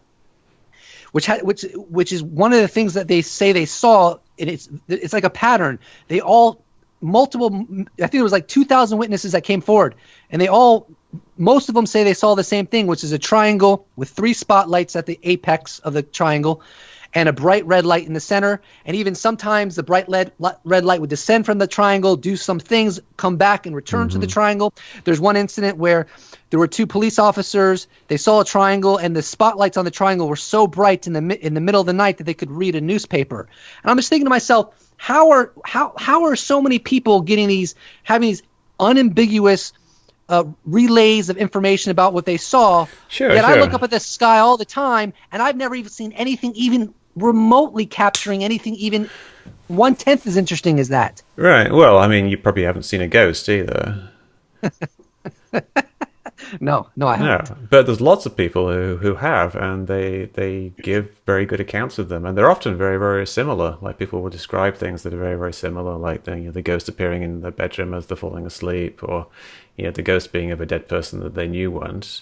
which is one of the things that they say they saw. It's like a pattern. I think it was like 2,000 witnesses that came forward, and most of them say they saw the same thing, which is a triangle with 3 spotlights at the apex of the triangle and a bright red light in the center. And even sometimes the bright red light would descend from the triangle, do some things, come back and return to the triangle. There's one incident where there were 2 police officers. They saw a triangle, and the spotlights on the triangle were so bright in the middle of the night that they could read a newspaper. And I'm just thinking to myself, how are so many people having these unambiguous relays of information about what they saw? Yet I look up at the sky all the time, and I've never even seen anything even remotely capturing anything even 1/10 as interesting as that. Right. Well, I mean, you probably haven't seen a ghost either. No, I haven't. No, but there's lots of people who have, and they give very good accounts of them, and they're often very, very similar. Like, people will describe things that are very, very similar, like the ghost appearing in the bedroom as they're falling asleep, or the ghost being of a dead person that they knew once.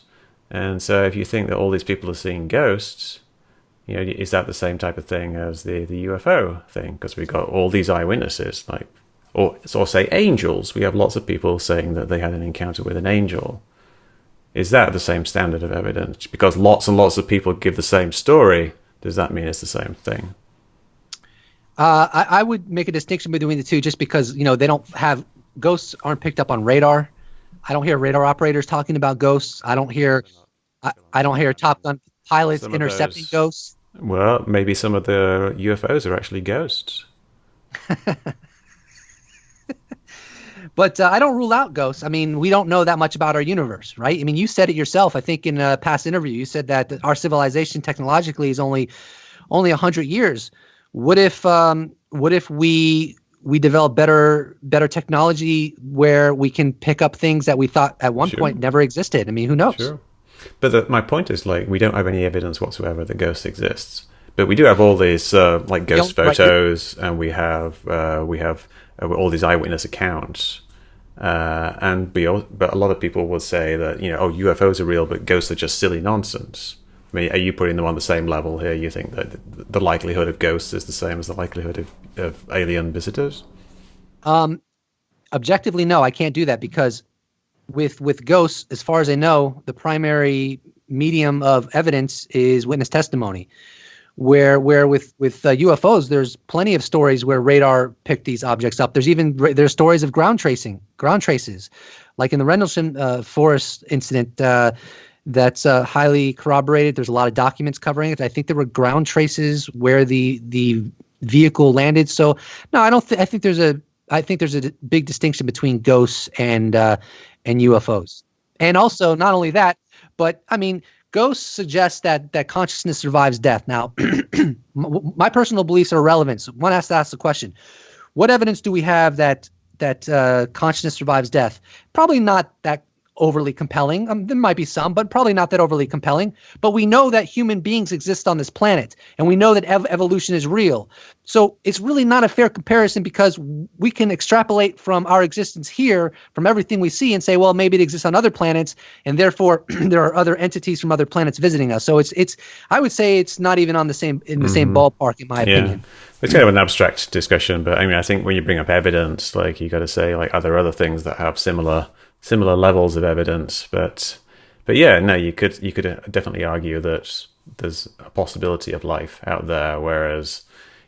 And so if you think that all these people are seeing ghosts, is that the same type of thing as the UFO thing? Because we got all these eyewitnesses, or say angels. We have lots of people saying that they had an encounter with an angel. Is that the same standard of evidence? Because lots and lots of people give the same story, does that mean it's the same thing? I would make a distinction between the two, just because they don't have ghosts aren't picked up on radar. I don't hear radar operators talking about ghosts. I don't hear Top Gun pilots intercepting ghosts. Well, maybe some of the UFOs are actually ghosts. But I don't rule out ghosts. I mean, we don't know that much about our universe, right? I mean, you said it yourself. I think in a past interview, you said that our civilization technologically is only 100 years. What if we develop better technology where we can pick up things that we thought at one point never existed? I mean, who knows? Sure. But my point is, like, we don't have any evidence whatsoever that ghosts exists. But we do have all these like ghost photos, and we have all these eyewitness accounts. But a lot of people will say that UFOs are real, but ghosts are just silly nonsense. I mean, are you putting them on the same level here? You think that the likelihood of ghosts is the same as the likelihood of alien visitors? Objectively, no, I can't do that, because with ghosts, as far as I know, the primary medium of evidence is witness testimony. Where with UFOs, there's plenty of stories where radar picked these objects up. There's stories of ground traces, like in the Rendlesham Forest incident. That's highly corroborated. There's a lot of documents covering it. I think there were ground traces where the vehicle landed. So no, I don't. I think there's a big distinction between ghosts and UFOs. And also, not only that, but I mean, ghosts suggest that consciousness survives death. Now, my personal beliefs are irrelevant. So one has to ask the question: what evidence do we have that consciousness survives death? Probably not that overly compelling. There might be some, but probably not that overly compelling. But we know that human beings exist on this planet, and we know that evolution is real. So it's really not a fair comparison, because we can extrapolate from our existence here, from everything we see, and say, well, maybe it exists on other planets, and therefore there are other entities from other planets visiting us. So it's I would say it's not even on the same same ballpark, in my opinion. It's kind of an abstract discussion, but I mean, I think when you bring up evidence, like, you got to say, like, are there other things that have similar levels of evidence? But yeah, no, you could definitely argue that there's a possibility of life out there, whereas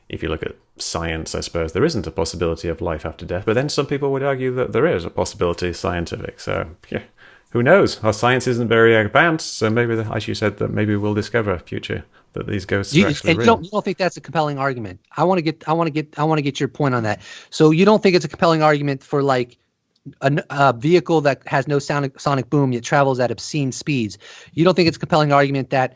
if you look at science, I suppose there isn't a possibility of life after death. But then some people would argue that there is a possibility scientific. So yeah, who knows? Our science isn't very advanced, so maybe, as you said, that maybe we'll discover future that these ghosts are actually real. You don't think that's a compelling argument? I want to get your point on that. So you don't think it's a compelling argument for, like, a vehicle that has no sonic boom yet travels at obscene speeds? You don't think it's a compelling argument that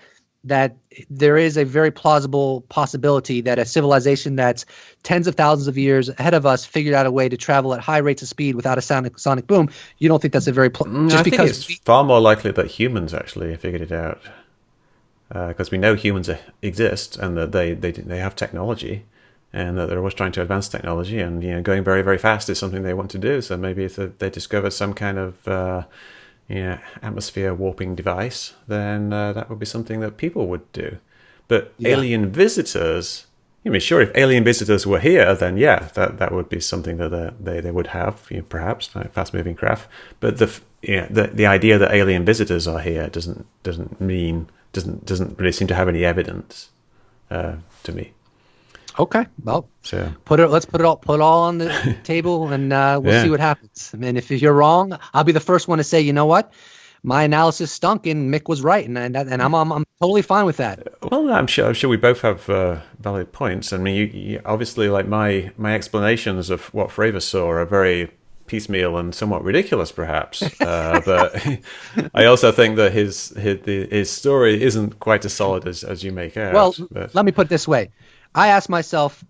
there is a very plausible possibility that a civilization that's tens of thousands of years ahead of us figured out a way to travel at high rates of speed without a sonic boom? You don't think that's a very I think it's far more likely that humans actually figured it out, because we know humans exist, and that they have technology, and that they're always trying to advance technology, and going very, very fast is something they want to do. So maybe if they discover some kind of atmosphere warping device, then that would be something that people would do. But alien visitors, I mean, sure, if alien visitors were here, then yeah, that would be something that they would have, perhaps, like fast moving craft. But the idea that alien visitors are here doesn't really seem to have any evidence to me. Okay, well, so let's put it all on the table, and we'll see what happens. I mean, if you're wrong, I'll be the first one to say, you know what, my analysis stunk, and Mick was right, and I'm totally fine with that. Well, I'm sure we both have valid points. I mean, you obviously, like, my explanations of what Fravor saw are very piecemeal and somewhat ridiculous, perhaps. But I also think that his story isn't quite as solid as you make out. Well, let me put it this way. I asked myself,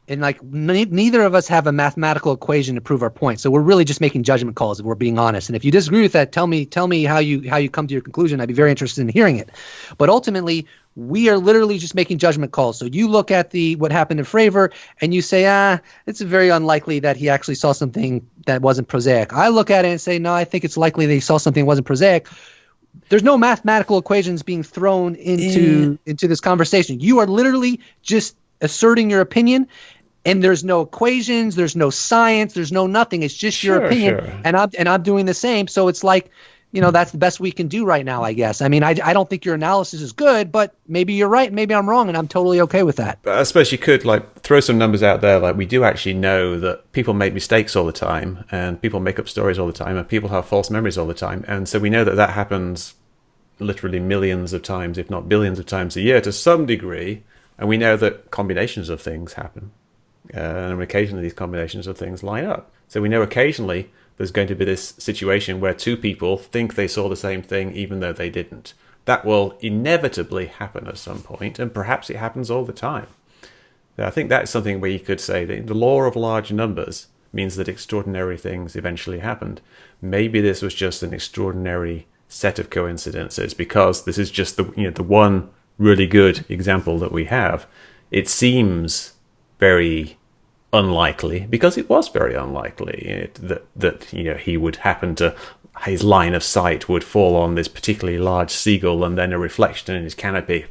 and like neither of us have a mathematical equation to prove our point, so we're really just making judgment calls if we're being honest. And if you disagree with that, tell me how you come to your conclusion. I'd be very interested in hearing it. But ultimately, we are literally just making judgment calls. So you look at what happened to Fravor, and you say, it's very unlikely that he actually saw something that wasn't prosaic. I look at it and say, no, I think it's likely that he saw something that wasn't prosaic. There's no mathematical equations being thrown into this conversation. You are literally just asserting your opinion, and there's no equations, there's no science, there's no nothing. It's just your opinion, and I'm doing the same. So it's like, that's the best we can do right now, I guess. I mean, I don't think your analysis is good, but maybe you're right, maybe I'm wrong, and I'm totally okay with that. But I suppose you could like throw some numbers out there. Like, we do actually know that people make mistakes all the time, and people make up stories all the time, and people have false memories all the time. And so we know that happens literally millions of times, if not billions of times a year to some degree. And we know that combinations of things happen. And occasionally these combinations of things line up. So we know occasionally there's going to be this situation where two people think they saw the same thing even though they didn't. That will inevitably happen at some point, and perhaps it happens all the time. I think that's something where you could say that the law of large numbers means that extraordinary things eventually happened. Maybe this was just an extraordinary set of coincidences, because this is just the one really good example that we have. It seems very unlikely, because it was very unlikely that he would happen to, his line of sight would fall on this particularly large seagull and then a reflection in his canopy.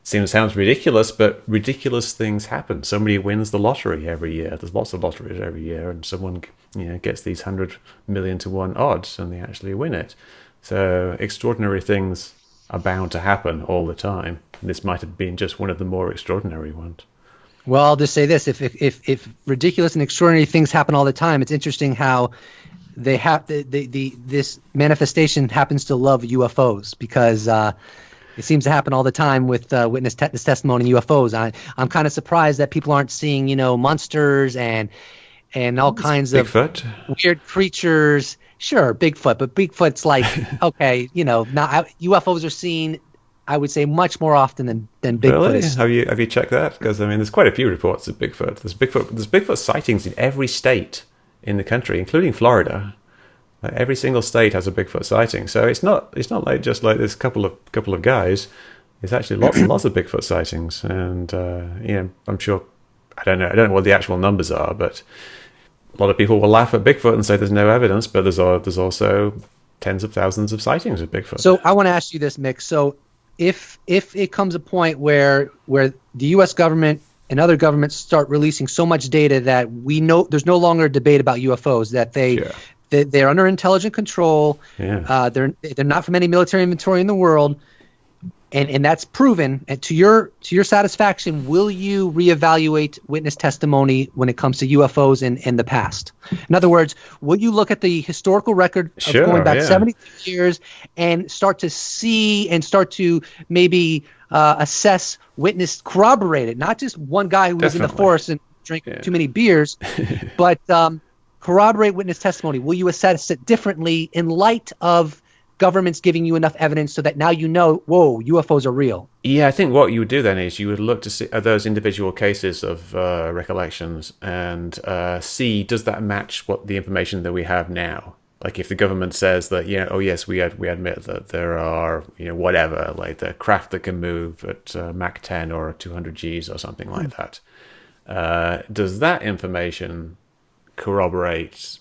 Sounds ridiculous, but ridiculous things happen. Somebody wins the lottery every year. There's lots of lotteries every year, and someone gets these 100 million to 1 odds, and they actually win it. So extraordinary things are bound to happen all the time. This might have been just one of the more extraordinary ones. Well, I'll just say this: if ridiculous and extraordinary things happen all the time, it's interesting how they have this manifestation happens to love UFOs, because it seems to happen all the time with witness testimony and UFOs. I'm kind of surprised that people aren't seeing monsters and all kinds Bigfoot. of weird creatures. Sure, Bigfoot, but Bigfoot's like okay, not UFOs are seen, I would say, much more often than Bigfoot Really? is. Have you checked that? Because there's quite a few reports of Bigfoot. There's Bigfoot sightings in every state in the country, including Florida. Like, every single state has a Bigfoot sighting. So it's not like just like this couple of guys. There's actually lots and lots of Bigfoot sightings, and I'm sure, I don't know what the actual numbers are, but a lot of people will laugh at Bigfoot and say there's no evidence, but there's also tens of thousands of sightings of Bigfoot. So I want to ask you this, Mick. So if it comes a point where the U.S. government and other governments start releasing so much data that we know there's no longer a debate about UFOs, that they're under intelligent control, they're not from any military inventory in the world, and that's proven, and to your satisfaction, will you reevaluate witness testimony when it comes to UFOs in the past? In other words, will you look at the historical record of going back 72 years and start to see and start to maybe assess, witness, corroborate it? Not just one guy who was in the forest and drank too many beers, but corroborate witness testimony. Will you assess it differently in light of governments giving you enough evidence so that now whoa, UFOs are real? Yeah, I think what you would do then is you would look to see those individual cases of recollections and see, does that match what the information that we have now? Like, if the government says that, oh yes, we admit that there are, whatever, like the craft that can move at Mach 10 or 200 Gs or something like that. Does that information corroborate,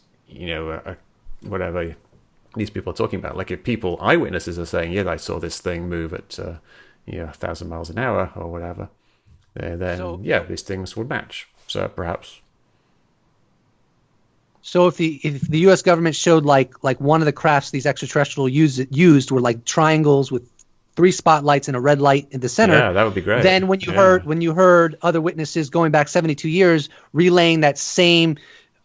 whatever these people are talking about? Like, if eyewitnesses are saying, I saw this thing move at 1,000 miles an hour or whatever, then these things would match. So perhaps. So if the U.S. government showed like one of the crafts these extraterrestrials used were like triangles with 3 spotlights and a red light in the center, that would be great. Then when you heard other witnesses going back 72 years relaying that same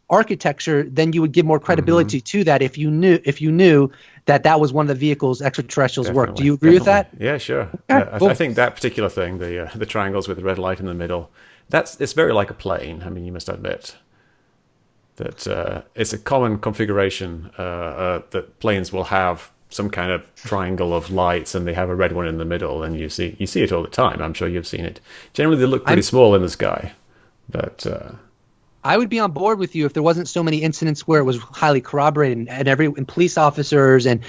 architecture, then you would give more credibility to that if you knew that was one of the vehicles extraterrestrials worked. Do you agree with that? Yeah, sure. Okay, cool. I think that particular thing, the triangles with the red light in the middle, it's very like a plane. I mean, you must admit that it's a common configuration that planes will have some kind of triangle of lights, and they have a red one in the middle, and you see it all the time. I'm sure you've seen it. Generally, they look pretty small in the sky, but I would be on board with you if there wasn't so many incidents where it was highly corroborated, and police officers and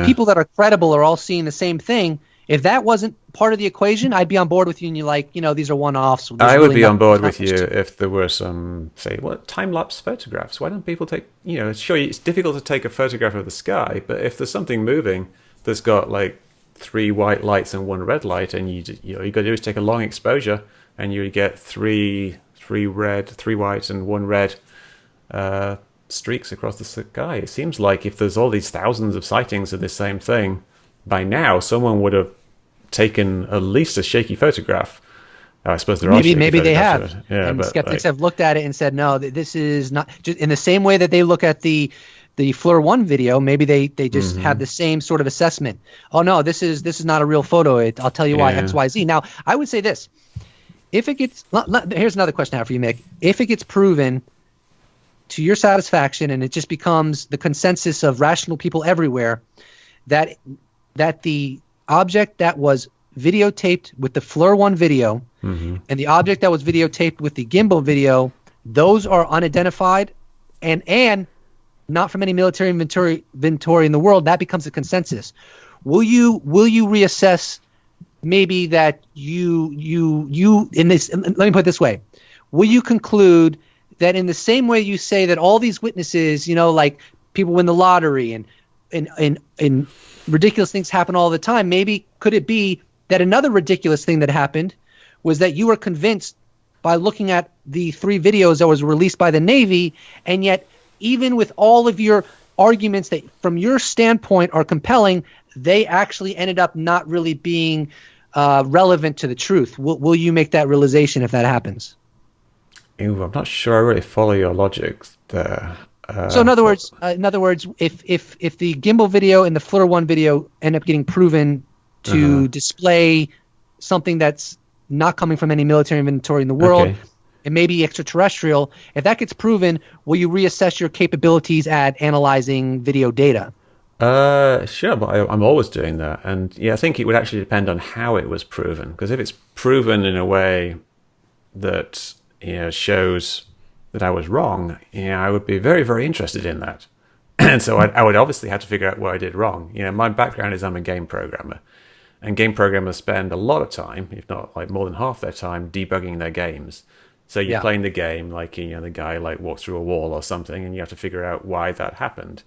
people that are credible are all seeing the same thing. If that wasn't part of the equation, I'd be on board with you, and you're like, these are one-offs. I would be on board with you if there were some, say, time-lapse photographs. Why don't people take, sure, it's difficult to take a photograph of the sky, but if there's something moving that's got like 3 white lights and 1 red light, and you got to do is take a long exposure, and you get 3 white and 1 red streaks across the sky. It seems like if there's all these thousands of sightings of this same thing, by now someone would have taken at least a shaky photograph. I suppose there are maybe they have. Yeah, and but skeptics have looked at it and said, no, this is not just in the same way that they look at the FLIR 1 video. Maybe they just have the same sort of assessment. Oh no, this is not a real photo. I'll tell you why, X, Y, Z. Now, I would say this: if it gets, here's another question I have for you, Mick. If it gets proven to your satisfaction, and it just becomes the consensus of rational people everywhere that the object that was videotaped with the FLIR 1 video and the object that was videotaped with the gimbal video, those are unidentified and not from any military inventory in the world, that becomes a consensus. Will you reassess maybe that you in this, let me put it this way, will you conclude that in the same way you say that all these witnesses, like people win the lottery and ridiculous things happen all the time, maybe could it be that another ridiculous thing that happened was that you were convinced by looking at the 3 videos that was released by the Navy, and yet even with all of your arguments that from your standpoint are compelling, they actually ended up not really being relevant to the truth. Will you make that realization if that happens? Ooh, I'm not sure I really follow your logic there. So in other words, if the gimbal video and the FLIR 1 video end up getting proven to display something that's not coming from any military inventory in the world, and maybe extraterrestrial, if that gets proven, will you reassess your capabilities at analyzing video data? Sure, but I'm always doing that. And I think it would actually depend on how it was proven. Because if it's proven in a way that shows that I was wrong, I would be very, very interested in that. And so I would obviously have to figure out what I did wrong. My background is I'm a game programmer. And game programmers spend a lot of time, if not like more than half their time, debugging their games. So you're playing the game like, the guy like walks through a wall or something, and you have to figure out why that happened.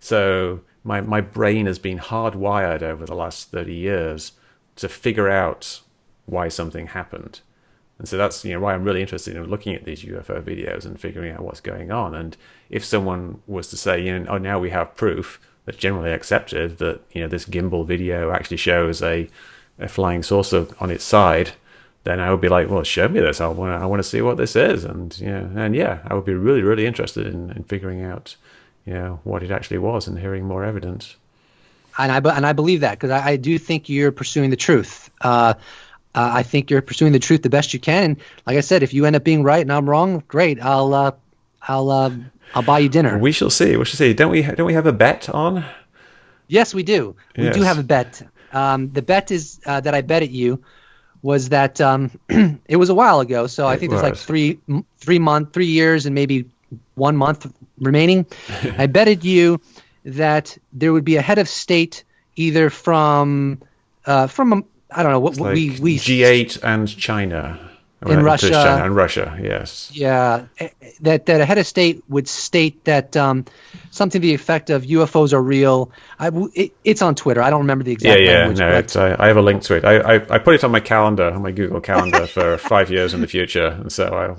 So my brain has been hardwired over the last 30 years to figure out why something happened. And so that's why I'm really interested in looking at these UFO videos and figuring out what's going on. And if someone was to say, now we have proof that's generally accepted that this gimbal video actually shows a flying saucer on its side, then I would be like, well, show me this. I want to see what this is. And I would be really, really interested in figuring out what it actually was and hearing more evidence. And I believe that, because I do think you're pursuing the truth. I think you're pursuing the truth the best you can. And like I said, if you end up being right and I'm wrong, great. I'll buy you dinner. We shall see. Don't we have a bet on? Yes, we do. Yes. We do have a bet. The bet is that I bet at you was that it was a while ago. So I think there's like 3 years and maybe 1 month remaining. I betted you that there would be a head of state either from I don't know what like we G8 and China. In Russia. China and Russia, yes. Yeah, that a head of state would state that something to the effect of UFOs are real. It's on Twitter. I don't remember the exact language. No, I have a link to it. I put it on my calendar, on my Google Calendar for 5 years in the future, and so I'll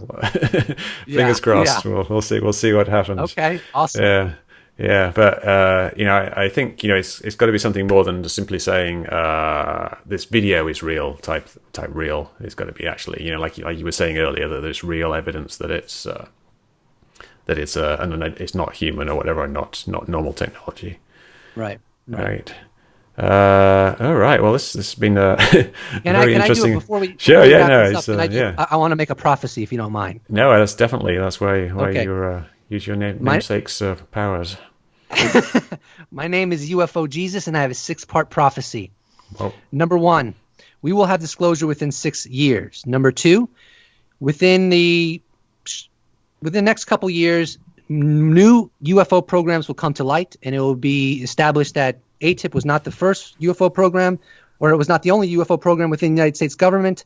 fingers crossed. Yeah. We'll see what happens. Okay, awesome. Yeah, but I think it's got to be something more than just simply saying this video is real type real. It's got to be actually like you were saying earlier, that there's real evidence that it's it's not human or whatever, not normal technology. Right. All right. Well, this has been very interesting. I do it before we? Sure. Before I want to make a prophecy, if you don't mind. No, that's why you use your namesake's powers. My name is UFO Jesus, and I have a 6-part prophecy. Whoa. Number 1, we will have disclosure within 6 years. Number 2, within the next couple years, new UFO programs will come to light, and it will be established that ATIP was not the first UFO program, or it was not the only UFO program within the United States government,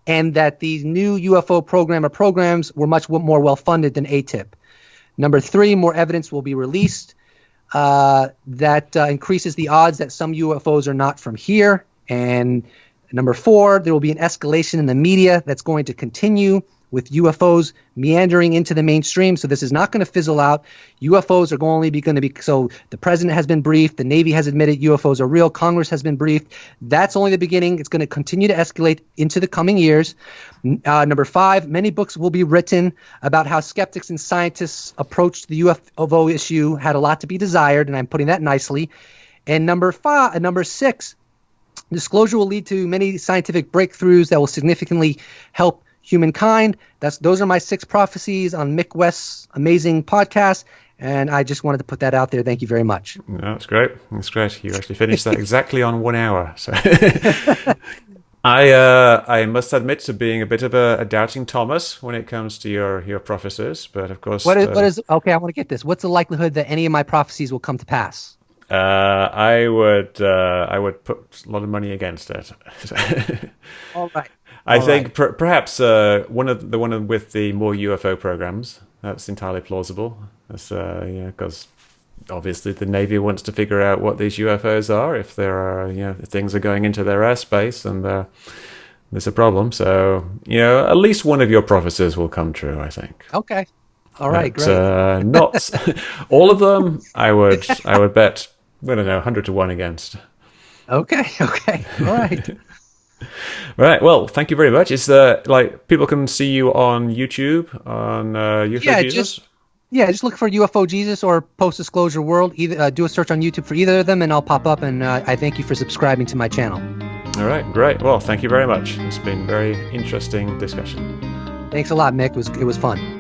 and that these new UFO programs were much more well-funded than ATIP. Number 3, more evidence will be released that increases the odds that some UFOs are not from here. And number 4, there will be an escalation in the media that's going to continue with UFOs meandering into the mainstream. So this is not going to fizzle out. UFOs are going to be, so the president has been briefed, the Navy has admitted UFOs are real, Congress has been briefed. That's only the beginning. It's going to continue to escalate into the coming years. Number 5, many books will be written about how skeptics and scientists approached the UFO issue, had a lot to be desired, and I'm putting that nicely. And number 6, disclosure will lead to many scientific breakthroughs that will significantly help humankind. Those are my 6 prophecies on Mick West's amazing podcast, and I just wanted to put that out there. Thank you very much. No, that's great. That's great. You actually finished that exactly on 1 hour. So I must admit to being a bit of a doubting Thomas when it comes to your prophecies, but of course, what is okay? I want to get this. What's the likelihood that any of my prophecies will come to pass? I would put a lot of money against it. All right. I think perhaps one with the more UFO programs. That's entirely plausible. That's because obviously the Navy wants to figure out what these UFOs are. If there are if things are going into their airspace and there's a problem. So at least one of your prophecies will come true, I think. Okay. All right. But, great. Not all of them. I would bet, I don't know, 100 to 1 against. Okay. All right. Right. Well, thank you very much. Is people can see you on YouTube on UFO Jesus? Just look for UFO Jesus or Post Disclosure World. Either do a search on YouTube for either of them, and I'll pop up. And I thank you for subscribing to my channel. All right. Great. Well, thank you very much. It's been a very interesting discussion. Thanks a lot, Mick. It was fun.